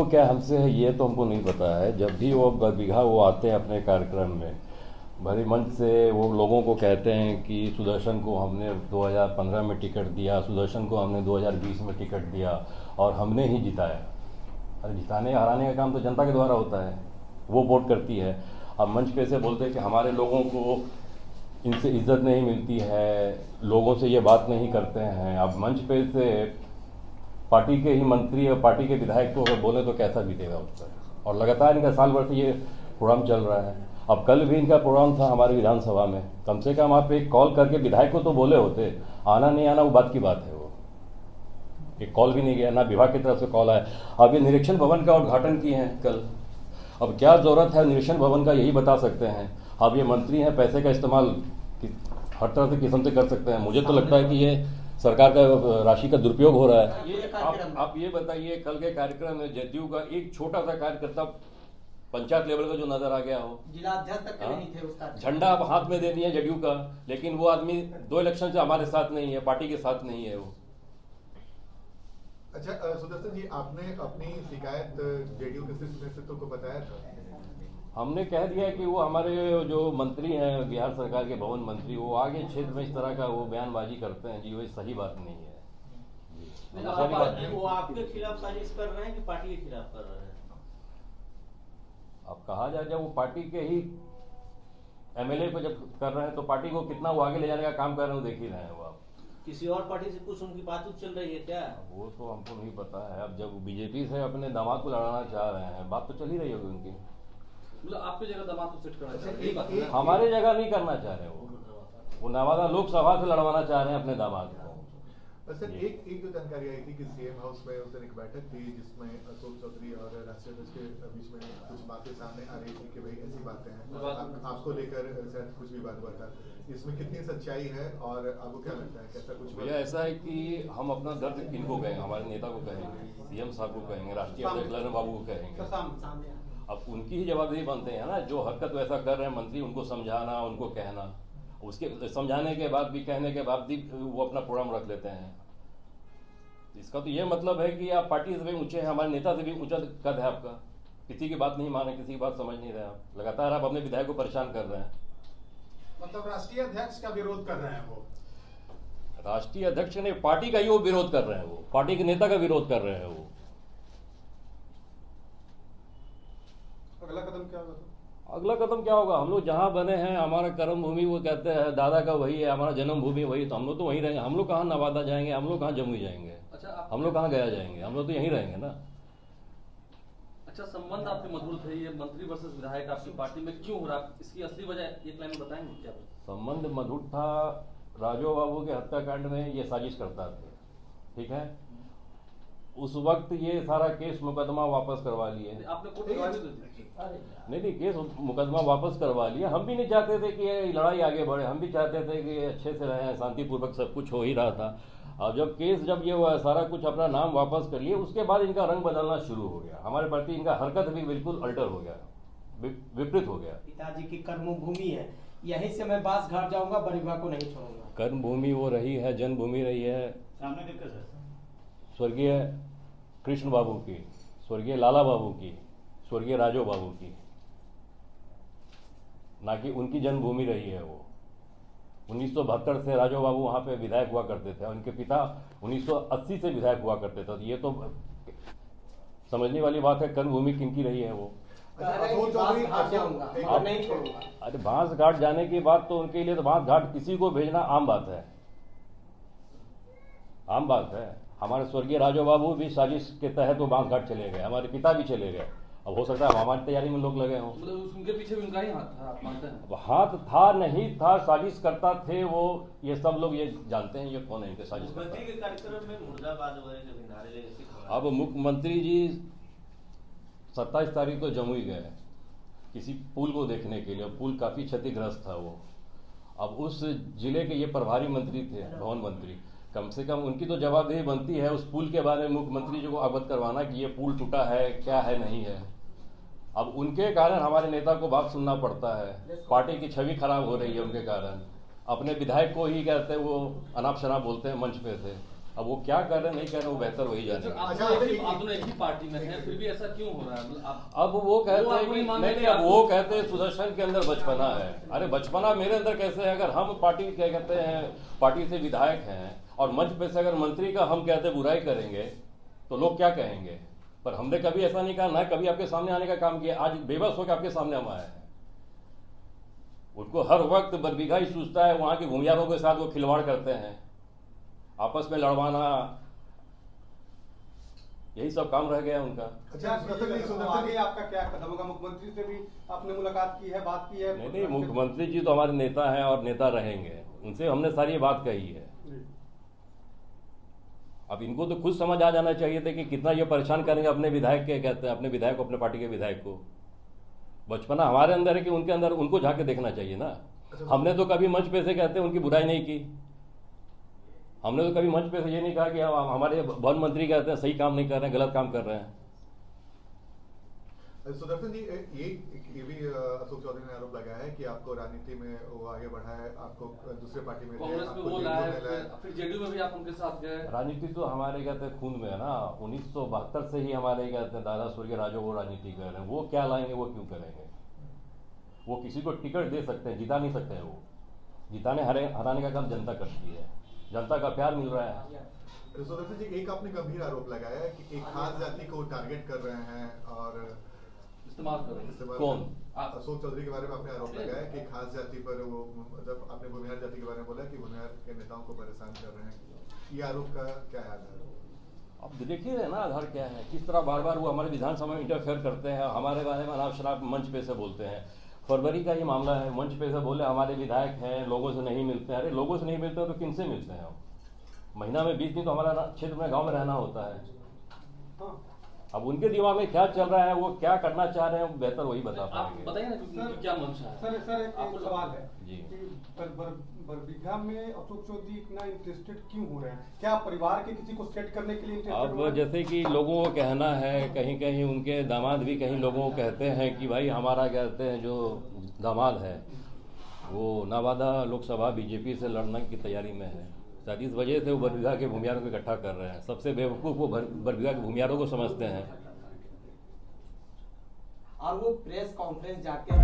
को क्या हमसे है ये तो हमको नहीं पता है। जब भी वो बरबीघा वो आते हैं अपने कार्यक्रम में, भरी मंच से वो लोगों को कहते हैं कि सुदर्शन को हमने 2015 में टिकट दिया, सुदर्शन को हमने 2020 में टिकट दिया और हमने ही जिताया। अरे जिताने हराने का काम तो जनता के द्वारा होता है, वो वोट करती है। अब मंच पे से बोलते हैं कि हमारे लोगों को इनसे इज्जत नहीं मिलती है, लोगों से ये बात नहीं करते हैं। अब मंच पे से पार्टी के ही मंत्री और पार्टी के विधायक को अगर बोले तो कैसा बीतेगा उस पर। और लगातार इनका साल भर से ये प्रोग्राम चल रहा है। अब कल भी इनका प्रोग्राम था हमारे विधानसभा में, कम से कम आप एक कॉल करके विधायक को तो बोले होते। आना नहीं आना वो बात की बात है, वो एक कॉल भी नहीं गया, ना विभाग की तरफ से कॉल आया। अब ये निरीक्षण भवन का उद्घाटन किए हैं कल, अब क्या जरूरत है निरीक्षण भवन का यही बता सकते हैं। अब ये मंत्री हैं, पैसे का इस्तेमाल हर तरह से किस्म से कर सकते हैं। मुझे तो लगता है कि ये सरकार का राशि का दुरुपयोग हो रहा है। ये आप ये बताइए, कल के कार्यक्रम में जदयू का एक छोटा सा कार्यकर्ता पंचायत लेवल का जो नजर आ गया हो, जिला अध्यक्ष तक के नहीं थे, उसका झंडा आप हाथ में दे दिए जदयू का, लेकिन वो आदमी 2 इलेक्शन से हमारे साथ नहीं है, पार्टी के साथ नहीं है वो। अच्छा सुदर्शन जी, आपने अपनी शिकायत जेडीयू के शीर्ष नेतृत्व को बताया था? हमने कह दिया कि वो हमारे जो मंत्री हैं बिहार सरकार के भवन मंत्री, वो आगे क्षेत्र में इस तरह का वो बयानबाजी करते हैं जी, वो सही बात नहीं है। वो आपके खिलाफ साजिश कर रहे हैं कि पार्टी के खिलाफ कर रहे हैं? अब कहा जाए जब वो पार्टी के ही एमएलए को जब कर रहे हैं तो पार्टी को कितना वो आगे ले जाने का काम कर रहे हैं वो देख ही रहे हैं। वो आप किसी और पार्टी से कुछ उनकी बातचीत चल रही है क्या? वो तो हमको नहीं पता है। अब जब बीजेपी से अपने दामाद को लड़ाना चाह रहे हैं, बात तो चल ही रही होगी उनकी। मतलब आपकी जगह दामाद को सेट करना चाह रहे हैं? हमारे जगह नहीं करना चाह रहे वो नवादा लोकसभा से लड़वाना चाह रहे हैं अपने दामाद को। सर एक जो जानकारी आई थी कि सीएम हाउस में उस दिन एक बैठक थी जिसमें अशोक चौधरी और राष्ट्रीय अध्यक्ष के बीच में कुछ बातें सामने आ रही थी कि भाई ऐसी बातें हैं, आपको लेकर शायद कुछ विवाद हुआ था। इसमें कितनी सच्चाई है और आपको क्या लगता है, कैसा कुछ? भैया ऐसा है कि हम अपना दर्द किनको कहेंगे, हमारे नेता को कहेंगे, सीएम साहब को कहेंगे, राष्ट्रीय अध्यक्ष ललन बाबू को कहेंगे। अब उनकी ही जवाबदेही बनते हैं ना, जो हरकत वैसा कर रहे हैं मंत्री, उनको समझाना, उनको कहना, उसके समझाने के बाद भी कहने के बाद भी वो अपना प्रोग्राम रख लेते हैं। इसका तो ये मतलब है कि आप पार्टी से भी ऊंचे हैं, हमारे नेता से भी ऊंचा कद है आपका। किसी की बात नहीं माने, किसी की बात समझ नहीं रहे आप, लगातार आप अपने विधायक को परेशान कर रहे हैं। मतलब राष्ट्रीय अध्यक्ष का विरोध कर रहे हैं वो? राष्ट्रीय अध्यक्ष ने पार्टी का ही वो विरोध कर रहे हैं, वो पार्टी के नेता का विरोध कर रहे हैं वो। अगला कदम क्या होगा? अगला कदम क्या होगा? हम लोग जहाँ बने हैं, हमारा कर्म भूमि वो कहते हैं दादा का वही है, हमारा जन्म भूमि वही, तो हम लोग तो वहीं रहेंगे। हम लोग कहाँ नवादा जाएंगे, हम लोग कहाँ जमुई जाएंगे, अच्छा हम लोग कहाँ गया जाएंगे, हम लोग तो यहीं रहेंगे ना। अच्छा, संबंध आपके मधुर थे, ये मंत्री वर्सेस विधायक आपकी पार्टी में क्यों हो रहा, इसकी असली वजह एक लाइन में बताएंगे क्या? संबंध मधुर था, राजू बाबू के हत्याकांड में ये साजिश करता थे, ठीक है। उस वक्त ये सारा केस मुकदमा वापस करवा लिए। आपने कोर्ट में दी थी? नहीं, केस मुकदमा वापस करवा लिया। हम भी नहीं चाहते थे कि ये लड़ाई आगे बढ़े, हम भी चाहते थे कि अच्छे से रहें, शांतिपूर्वक सब कुछ हो ही रहा था। अब जब ये सारा कुछ अपना नाम वापस कर लिए, उसके बाद इनका रंग बदलना शुरू हो गया, हमारे प्रति इनका हरकत भी बिल्कुल अल्टर हो गया, विपरीत हो गया। पिताजी की कर्मभूमि है, यहीं से मैं बास घाट जाऊंगा, बरबीघा को नहीं छोड़ूंगा। कर्मभूमि वो रही है, जन्मभूमि रही है सामने देखकर सर, स्वर्गीय कृष्ण बाबू की, स्वर्गीय लाला बाबू की, स्वर्गीय राजू बाबू की, ना कि उनकी जन्मभूमि रही है वो। 1972 से राजू बाबू वहाँ पे विधायक हुआ करते थे, उनके पिता 1980 से विधायक हुआ करते थे। तो ये तो समझने वाली बात है, कर्मभूमि किनकी रही है वो। अरे बांस घाट जाने की बात तो उनके लिए, तो बांस घाट किसी को भेजना आम बात है, आम बात है। हमारे स्वर्गीय राजू बाबू भी साजिश के तहत वो बांस घाट चले गए, हमारे पिता भी चले गए। अब हो सकता है हमारी तैयारी में लोग लगे हों, मतलब उनके पीछे भी उनका ही हाथ था, आप मानते हैं? हाथ था नहीं था, साजिश करता थे वो, ये सब लोग ये जानते हैं ये कौन है इनके साजिश करता है। के कार्यक्रम में मुर्दाबाद वगैरह के भी नारे लगे। अब मुख्यमंत्री जी 27 तारीख को जमुई गए किसी पुल को देखने के लिए, पुल काफी क्षतिग्रस्त था वो। अब उस जिले के ये प्रभारी मंत्री थे, भवन मंत्री, कम से कम उनकी तो जवाबदेही बनती है उस पुल के बारे में मुख्यमंत्री जी को अवगत करवाना कि ये पुल टूटा है, क्या है, नहीं है। अब उनके कारण हमारे नेता को बात सुनना पड़ता है, पार्टी की छवि खराब हो रही है उनके कारण। अपने विधायक को ही कहते हैं वो अनाप शनाप बोलते हैं मंच पे से, अब वो क्या कर रहे हैं नहीं कर रहे हैं वो बेहतर वही सर, जाने। आप दोनों एक ही पार्टी में हैं, फिर भी ऐसा क्यों हो रहा है? मतलब आप अब वो कहते वो हैं आपको कि नहीं मान रहे नहीं, कि अब आपको- वो कहते हैं सुदर्शन के अंदर बचपना है। अरे बचपना मेरे अंदर कैसे है? अगर हम पार्टी क्या कहते हैं पार्टी से विधायक हैं और मंच पे से अगर मंत्री का हम कहते बुराई करेंगे तो लोग क्या कहेंगे? पर हमने कभी ऐसा नहीं कहा, ना कभी आपके सामने आने का काम किया। आज बेबस होकर आपके सामने हम आए हैं। उनको हर वक्त बरबीघा ही सूझता है, वहां के भूमियारों के साथ वो खिलवाड़ करते हैं, आपस में लड़वाना, यही सब काम रह गया उनका। अच्छा तो आगे आपका क्या कदम होगा? मुख्यमंत्री से भी आपने मुलाकात की है, बात की है? नहीं, मुख्यमंत्री जी तो हमारे नेता हैं और नेता रहेंगे, उनसे हमने सारी ये बात कही है। अब इनको तो खुद समझ आ जाना चाहिए था कि कितना ये परेशान करेंगे अपने विधायक के, कहते हैं अपने विधायक को, अपने पार्टी के विधायक को। बचपना हमारे अंदर है कि उनके अंदर, उनको जाके देखना चाहिए ना। हमने तो कभी मंच पे से कहते हैं उनकी बुराई नहीं की, हमने तो कभी मंच पे से ये नहीं कहा कि हमारे वन मंत्री कहते हैं सही काम नहीं कर रहे हैं, गलत काम कर रहे हैं। सुदर्शन जी, ये भी अशोक चौधरी ने आरोप लगाया है कि आपको राजनीति में वो आगे बढ़ा है, आपको दूसरे पार्टी में कांग्रेस में वो लाए, फिर जेडीयू में भी आप उनके साथ गए। राजनीति तो हमारे कहते हैं खून में है ना। 1972 से ही हमारे कहते हैं दादा स्वर्गीय राजो वो राजनीति कर रहे हैं। वो क्या लाएंगे, वो क्यों करेंगे? वो किसी को टिकट दे सकते हैं, जिता नहीं सकते हैं। वो जिताने हराने का काम जनता करती है, जनता का प्यार मिल रहा है। सुदर्शन जी, एक आपने गंभीर आरोप लगाया है कि एक खास जाति को टारगेट कर रहे हैं और इस्तेमाल कर रहे हैं। कौन? अशोक चौधरी के बारे में आपने आरोप लगाया है कि खास जाति पर वो, मतलब आपने भूमिहार जाति के बारे में बोला कि भूमिहार के नेताओं को परेशान कर रहे हैं। ये आरोप का क्या है आधार? अब देखिए ना आधार क्या है, किस तरह बार बार वो हमारे विधानसभा में इंटरफेयर करते हैं, हमारे बारे में अनाप शनाप मंच पे से बोलते हैं। फरवरी का ही मामला है, मंच पे से बोले हमारे विधायक हैं, लोगों से नहीं मिलते हैं। अरे लोगों से नहीं मिलते हैं तो किन से मिलते हैं हम? महीना में 20 दिन तो हमारा क्षेत्र में गांव में रहना होता है। अब उनके दिमाग में क्या चल रहा है, वो क्या करना चाह रहे हैं, बेहतर वही बता आप पाएंगे। बताइए ना कि उनकी क्या मंशा है। सर एक सवाल है जी। कि बरबीघा में अशोक चौधरी इतना इंटरेस्टेड क्यों हो रहे हैं? क्या परिवार के किसी को सेट करने के लिए इंटरेस्टेड हो अब रहे हैं? जैसे कि लोगों को कहना है, कहीं कहीं उनके दामाद भी कहीं लोगों को कहते हैं कि भाई हमारा कहते हैं जो दामाद है वो नवादा लोकसभा बीजेपी से लड़ने की तैयारी में है। शायद इस वजह से वो बरबीघा के भूमियारों को इकट्ठा कर रहे हैं। सबसे बेवकूफ़ वो बरबीघा के भूमियारों को समझते हैं। और वो प्रेस कॉन्फ्रेंस जाके